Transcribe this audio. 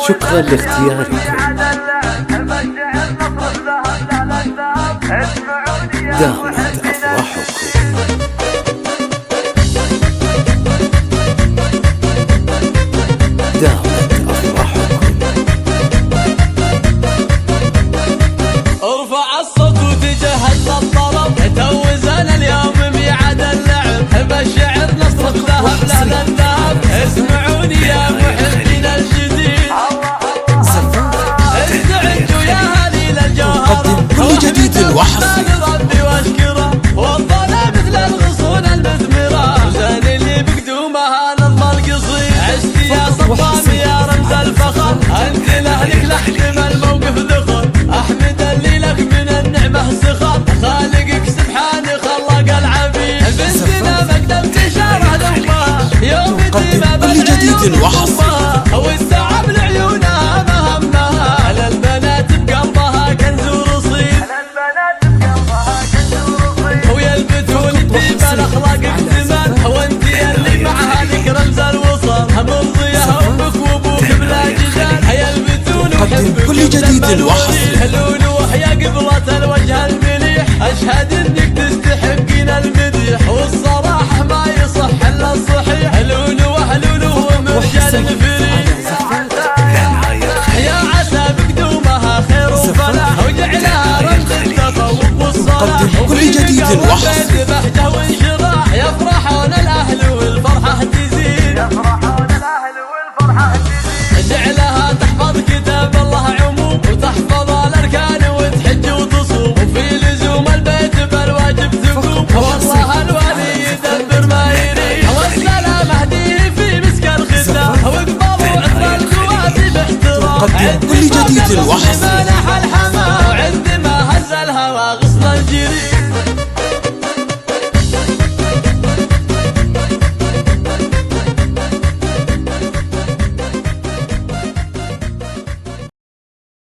شكرا لاختياركم. دامت أفراحكم. دامت أفراحكم. ارفع الصوت وتجهز للطرب، توزن اليوم ميعاد اللعب، بالشعر نصرف ذهب لأهل الذهب. اسمعوني يا محبين الجديد، استعدوا يا هليل الجوهرة، كل جديد وحصري. ربي واشكره والظلا مثل الغصون المثمرة، وزان اللي بقدومها نظم القصير. عشت يا صفام يا رمز الفخر، انت لاهلك لحتم الموقف ذخر. احمد اللي لك من النعمة سخر، خالقك سبحانه خلق العبيد. بنتنا مقدم تشاره لامها، يوم الدماء كل جديد وحصري. والتعب لعيونها مهمها، على البنات بقلبها كنز ورصيد. ويا البتول الديبة الاخلاق اكتمال، وانت اللي معها لك رمز الوصل. مرضيها امك وابوك بلا جدال، يا البتول وحبك كل جديد وحصري. لولوح يا قبلة الوجه المليح، اشهد انك تستحقين المديح. والصراحة ما يصح الا الصحيح، لولوح لولوح مرجال الفريح. يا عسى بقدومها خير وفلاح، وجعلها رمز التفوق والصلاح. كل جديد وحصري. بهجة وانشراح، يفرحون الاهل والفرحة تزيد. جعلها تحفظ كتاب الله عموم، وتحفظ الاركان وتحج وتصوم، وفي لزوم البيت بالواجب تقوم. والله الولي يدبر ما يريد، والسلام اهديه في مسك الختام. واقبلوا عطر الجوازي باحترام، كل جديد وحصري. مالح الحما وعند ما هز الهوى غصن الجريد.